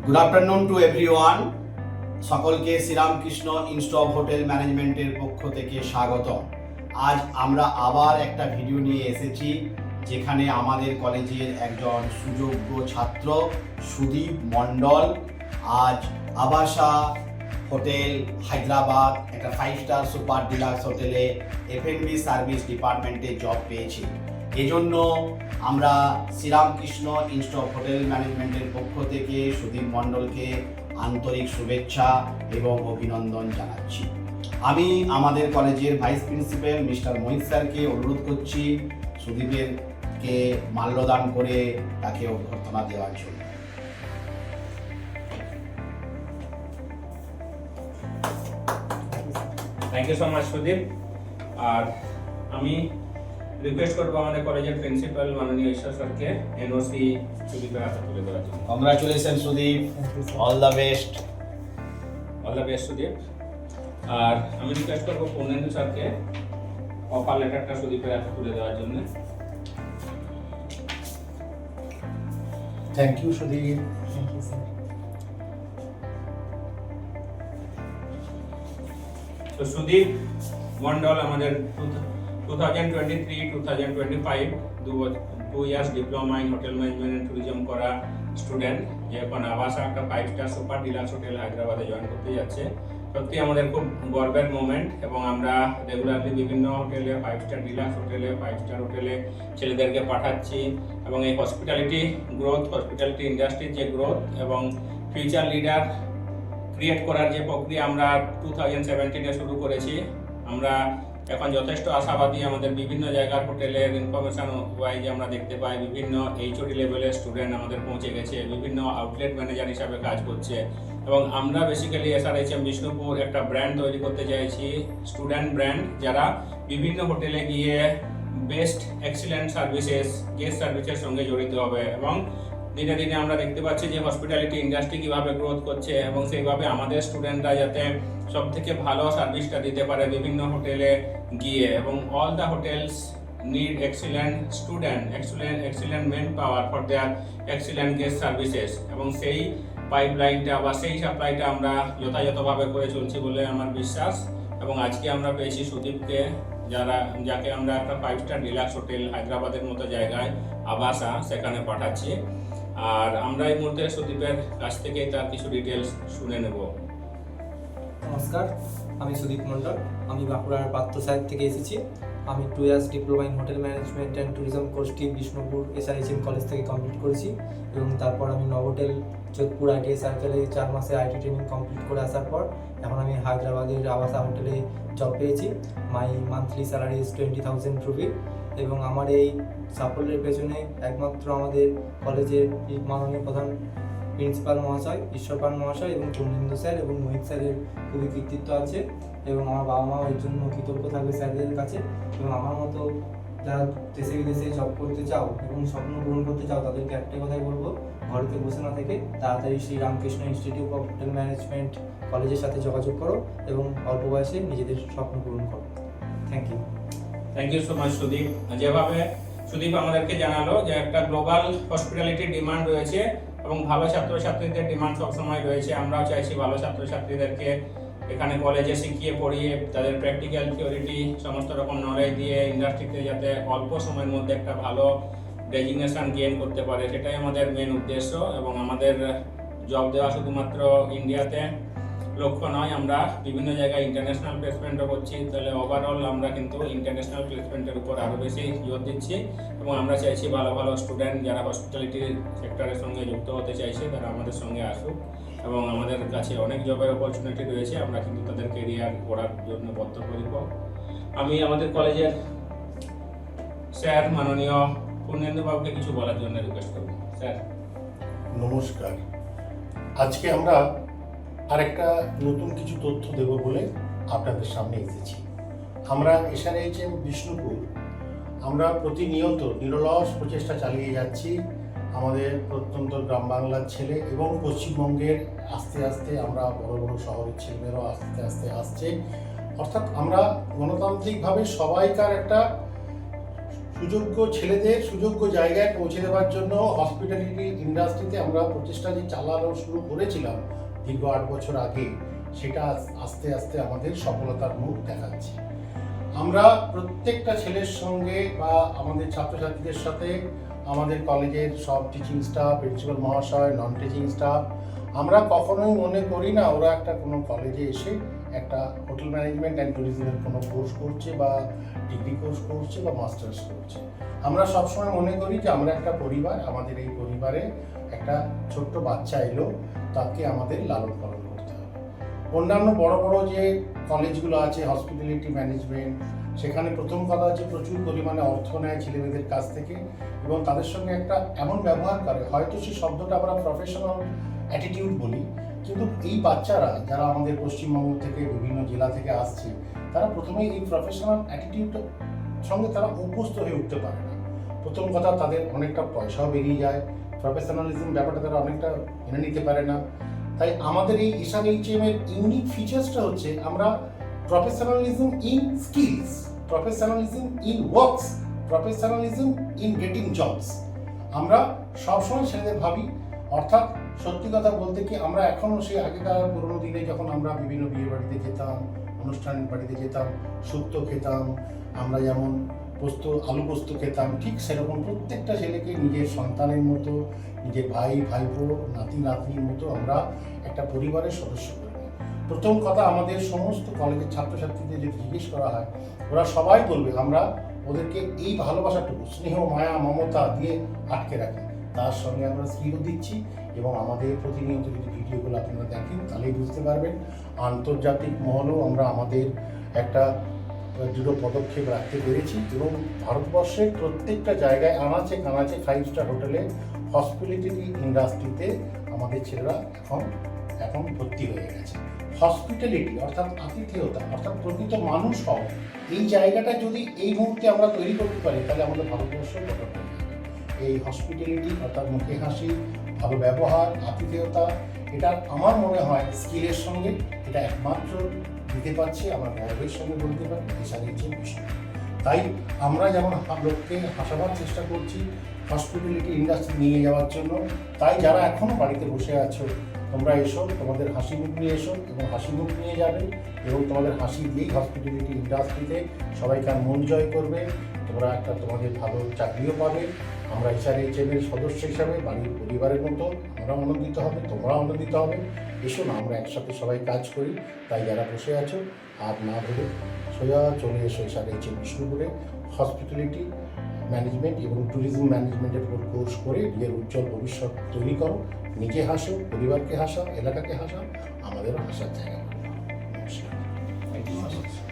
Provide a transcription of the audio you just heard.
Good afternoon to everyone. সকলকে Sri Ramakrishna institute of hotel ম্যানেজমেন্টের পক্ষ থেকে স্বাগত। আজ আমরা আবার একটা ভিডিও নিয়ে এসেছি, যেখানে আমাদের কলেজের একজন সুযোগ্য ছাত্র সুদীপ মণ্ডল আজ আবাসা হোটেল হায়দ্রাবাদ একটা 5 স্টার সুপার ডিলাক্স হোটেলে F&B সার্ভিস ডিপার্টমেন্টে জব পেয়েছি। এজন্য আমরা শ্রীরামকৃষ্ণ ইনস্টিটিউট অফ হোটেল ম্যানেজমেন্টের পক্ষ থেকে সুদীপ মণ্ডলকে আন্তরিক শুভেচ্ছা এবং অভিনন্দন জানাচ্ছি। আমি আমাদের কলেজের ভাইস প্রিন্সিপাল মিস্টার মোহিত স্যারকে অনুরোধ করছি সুদীপেরকে মাল্যদান করে তাকে অভ্যর্থনা দেওয়ার জন্য। Thank you so much Sudip. আর আমি রিকোয়েস্ট করবো আমাদের কলেজের প্রিন্সিপাল মাননীয় ঈশ্বর স্যারকে এনওসি সুদীপের হাতে তুলে দেওয়ার জন্য। Congratulation Sudip, all the best. All the best Sudip. আর আমি রিকোয়েস্ট করবো পূর্ণেন্দু স্যারকে অফার লেটারটা সুদীপের হাতে তুলে দেওয়ার জন্য। Thank you Sudip. তো সুদীপ মন্ডল আমাদের 2023-2025 2 years diploma in hotel management and tourism করা স্টুডেন্ট, যে এখন আবাসা একটা 5 স্টার সুপার ডিলাক্স হোটেল হায়দ্রাবাদে জয়েন করতে যাচ্ছে। সত্যি আমাদের খুব গর্বের মোমেন্ট, এবং আমরা রেগুলারলি বিভিন্ন হোটেলে 5 স্টার ডিলাক্স হোটেলে 5 স্টার হোটেলে ছেলেদেরকে পাঠাচ্ছি, এবং এই হসপিটালিটি গ্রোথ, হসপিটালিটি ইন্ডাস্ট্রির যে গ্রোথ এবং ফিউচার লিডার ক্রিয়েট করার যে প্রক্রিয়া আমরা 2017-এ শুরু করেছি, আমরা এখন যথেষ্ট আশাবাদী। আমাদের বিভিন্ন জায়গার হোটেলের ইনফরমেশন ওয়াইজ আমরা দেখতে পাই বিভিন্ন এইচওডি লেভেলের স্টুডেন্ট আমাদের পৌঁছে গেছে, বিভিন্ন আউটলেট ম্যানেজার হিসাবে কাজ করছে, এবং আমরা বেসিক্যালি SRHM বিষ্ণুপুর একটা ব্র্যান্ড তৈরি করতে চাইছি, স্টুডেন্ট ব্র্যান্ড, যারা বিভিন্ন হোটেলে গিয়ে বেস্ট এক্সিলেন্ট সার্ভিসেস, গেস্ট সার্ভিসের সঙ্গে জড়িত হবে। এবং দিনে দিনে আমরা দেখতে পাচ্ছি যে হসপিটালিটি ইন্ডাস্ট্রি কীভাবে গ্রোথ করছে, এবং সেইভাবে আমাদের স্টুডেন্টরা যাতে সব থেকে ভালো সার্ভিসটা দিতে পারে বিভিন্ন হোটেলে গিয়ে। এবং all the hotels need excellent student, excellent manpower for their excellent guest services, এবং সেই পাইপলাইনটা বা সেই সাপ্লাইটা আমরা যথাযথভাবে করে চলছি বলে আমার বিশ্বাস। এবং আজকে আমরা পেয়েছি সুদীপকে, যাকে আমরা একটা 5 স্টার ডিলাক্স হোটেল হায়দ্রাবাদের মতো জায়গায় আবাসা সেখানে পাঠাচ্ছি। আর আমরা এই মুহূর্তে সুদীপের কাছ থেকে তার কিছু ডিটেলস শুনে নেব। নমস্কার, আমি সুদীপ মণ্ডল। আমি বাঁকুড়ার পাত্র সাহেব থেকে এসেছি। আমি 2 years diploma in hotel management and tourism কোর্সটি বিষ্ণুপুর SRHM কলেজ থেকে কমপ্লিট করেছি, এবং তারপর আমি নভোটেল যোধপুর ITI সার্কেলে 4 মাসের IT ট্রেনিং কমপ্লিট করে আসার পর এখন আমি হায়দ্রাবাদের আবাসা হোটেলে জব পেয়েছি। মাই মান্থলি স্যালারি ইজ 20,000 রুপি, এবং আমার এই সাফল্যের পেছনে একমাত্র আমাদের কলেজের মাননীয় প্রধান প্রিন্সিপাল মহাশয়, ঈশ্বরপাল মহাশয় এবং পূর্ণেন্দু স্যার এবং মোহিত স্যারের খুবই কৃতিত্ব আছে, এবং আমার বাবা মাও এর জন্য কৃতজ্ঞ থাকবে স্যারদের কাছে। এবং আমার মতো যারা দেশে বিদেশে জব করতে চাও এবং স্বপ্ন পূরণ করতে চাও, তাদেরকে একটাই কথাই বলবো, ঘরেতে বসে না থেকে তাড়াতাড়ি Sriramakrishna institute of hotel management কলেজের সাথে যোগাযোগ করো এবং অল্প বয়সে নিজেদের স্বপ্ন পূরণ করো। Thank you. Thank you so much Sudip. যেভাবে সুদীপ আমাদেরকে জানালো যে একটা গ্লোবাল হসপিটালিটি ডিমান্ড রয়েছে এবং ভালো ছাত্রছাত্রীদের ডিমান্ড সবসময় রয়েছে। আমরাও চাইছি ভালো ছাত্রছাত্রীদেরকে এখানে কলেজে শিখিয়ে পড়িয়ে তাদের প্র্যাকটিক্যাল থিওরিটি সমস্ত রকম নলেজ দিয়ে ইন্ডাস্ট্রিতে যাতে অল্প সময়ের মধ্যে একটা ভালো ডেজিগনেশন গেইন করতে পারে, সেটাই আমাদের মেন উদ্দেশ্য। এবং আমাদের জব দেওয়া শুধুমাত্র ইন্ডিয়াতে লক্ষ্য নয়, আমরা বিভিন্ন জায়গায় ইন্টারন্যাশনাল প্লেসমেন্টও করছি। তাহলে ওভারঅল আমরা কিন্তু ইন্টারন্যাশনাল প্লেসমেন্টের উপর আরও বেশি জোর দিচ্ছি, এবং আমরা চাইছি ভালো ভালো স্টুডেন্ট যারা হসপিটালিটি সেক্টরের সঙ্গে যুক্ত হতে চাইছে তারা আমাদের সঙ্গে আসুক, এবং আমাদের কাছে অনেক জবের অপরচুনিটি রয়েছে। আমরা কিন্তু তাদের কেরিয়ার গড়ার জন্য বদ্ধপরিকর। আমি আমাদের কলেজের স্যার মাননীয় পূর্ণেন্দু বাবুকে কিছু বলার জন্য রিকোয়েস্ট করব। স্যার নমস্কার। আজকে আমরা আরেকটা নতুন কিছু তথ্য দেব বলে আপনাদের সামনে এসেছি। আমরা SRHM বিষ্ণুপুর আমরা প্রতিনিয়ত নিরলস প্রচেষ্টা চালিয়ে যাচ্ছি। আমাদের প্রত্যন্ত গ্রাম বাংলার ছেলে এবং পশ্চিমবঙ্গের আস্তে আস্তে আমরা বড় বড় শহরের ছেলেমেয়েরাও আস্তে আস্তে আসছে। অর্থাৎ আমরা গণতান্ত্রিকভাবে সবাইকার একটা সুযোগ্য ছেলেদের সুযোগ্য জায়গায় পৌঁছে দেওয়ার জন্য হসপিটালিটি ইন্ডাস্ট্রিতে আমরা প্রচেষ্টা যে চালানো শুরু করেছিলাম দীর্ঘ 8 বছর আগে, সেটা আস্তে আস্তে আমাদের সফলতার মুখ দেখাচ্ছে। আমরা প্রত্যেকটা ছেলের সঙ্গে বা আমাদের ছাত্রছাত্রীদের সাথে, আমাদের কলেজের সব টিচিং স্টাফ, প্রিন্সিপাল মহাশয়, নন টিচিং স্টাফ, আমরা কখনোই মনে করি না ওরা একটা কোনো কলেজে এসে একটা হোটেল ম্যানেজমেন্ট অ্যান্ড ট্যুরিজমের কোনো কোর্স করছে বা ডিগ্রি কোর্স করছে বা মাস্টার্স করছে। আমরা সবসময় মনে করি যে আমরা একটা পরিবার, আমাদের এই পরিবারে একটা ছোট্ট বাচ্চা এলো, তাকে আমাদের লালন পালন করতে হবে। অন্যান্য বড় বড় যে কলেজগুলো আছে হসপিটালিটি ম্যানেজমেন্ট, সেখানে প্রথম কথা হচ্ছে প্রচুর পরিমাণে অর্থ নেয় ছেলেমেয়েদের কাছ থেকে এবং তাদের সঙ্গে একটা এমন ব্যবহার করে, হয়তো সেই শব্দটা আমরা প্রফেশনাল অ্যাটিটিউড বলি, কিন্তু এই বাচ্চারা যারা আমাদের পশ্চিমবঙ্গ থেকে বিভিন্ন জেলা থেকে আসছে, তারা প্রথমেই এই প্রফেশনাল অ্যাটিটিউডটার সঙ্গে তারা অভ্যস্ত হয়ে উঠতে পারে না। প্রথম কথা, তাদের অনেকটা পয়সাও বেরিয়ে যায়, প্রফেশনালিজম ব্যাপারটা তারা অনেকটা মেনে নিতে পারে না। তাই আমাদের এই এসআরএইচএম এর ইউনিক ফিচার্সটা হচ্ছে আমরা professionalism in skills, professionalism in works, professionalism in getting jobs. আমরা সবসময় ছেলেদের ভাবি, অর্থাৎ সত্যি কথা বলতে কি আমরা এখনও সেই আগেকার পুরোনো দিনে যখন আমরা বিভিন্ন বিয়ে বাড়িতে যেতাম, অনুষ্ঠান বাড়িতে যেতাম, শুক্তো খেতাম, আমরা যেমন আলু পোস্ত খেতাম, ঠিক সেরকম প্রত্যেকটা ছেলেকে নিজের সন্তানের মতো, নিজের ভাই ভাইপো, নাতি নাতনির মতো আমরা একটা পরিবারের সদস্য করে নিই। প্রথম কথা, আমাদের সমস্ত কলেজের ছাত্রছাত্রীদের যদি জিজ্ঞেস করা হয়, ওরা সবাই বলবে আমরা ওদেরকে এই ভালোবাসাটুকু, স্নেহ মায়া মমতা দিয়ে আটকে রাখি। তার সঙ্গে আমরা স্ত্রীও দিচ্ছি এবং আমাদের প্রতিনিয়ত যদি ভিডিওগুলো আপনারা দেখেন তাহলেই বুঝতে পারবেন। আন্তর্জাতিক মহলেও আমরা আমাদের একটা দৃঢ় পদক্ষেপ রাখতে পেরেছি এবং ভারতবর্ষের প্রত্যেকটা জায়গায় আনাচে কানাচে 5 স্টার হোটেলে হসপিটালিটি ইন্ডাস্ট্রিতে আমাদের ছেলেরা এখন ভর্তি হয়ে গেছে। হসপিটালিটি অর্থাৎ আতিথেয়তা, অর্থাৎ প্রকৃত মানুষ হওয়া, এই জায়গাটা যদি এই মুহূর্তে আমরা তৈরি করতে পারি তাহলে আমাদের ভারতবর্ষ গঠন হয়ে যাবে। এই হসপিটালিটি অর্থাৎ মুখে হাসি, ভালো ব্যবহার, আতিথেয়তা, এটা আমার মনে হয় স্কিলের সঙ্গে এটা একমাত্র দিতে পারছি, আমরা গর্বের সঙ্গে বলতে পারি এসআরএইচএম বিষয়। তাই আমরা যেমন লোককে হাসাবার চেষ্টা করছি হসপিটালিটি ইন্ডাস্ট্রি নিয়ে যাওয়ার জন্য, তাই যারা এখনও বাড়িতে বসে আছো তোমরা এসো, তোমাদের হাসি মুখ নিয়ে এসো এবং হাসি মুখ নিয়ে যাবে এবং তোমাদের হাসি দিয়েই হসপিটালিটি ইন্ডাস্ট্রিতে সবাইকার মন জয় করবে, তোমরা একটা তোমাদের ভালো চাকরিও পাবে। আমরা এসআরএইচএম এর সদস্য হিসাবে বাড়ির পরিবারের মতো আমরা আনন্দিত হবে, তোমরা আনন্দিত হবে। এসো না, আমরা একসাথে সবাই কাজ করি। তাই যারা বসে আছো আর না ভেবে সোজা চলে এসো এসআরএইচএম বিষ্ণুপুরে হসপিটালিটি ম্যানেজমেন্ট এবং ট্যুরিজম ম্যানেজমেন্টের উপর কোর্স করে নিজের উজ্জ্বল ভবিষ্যৎ তৈরি করো। নিজে হাসো, পরিবারকে হাসাও, এলাকাকে হাসাও, আমাদেরও হাসার জায়গা। নমস্কার। Thank you.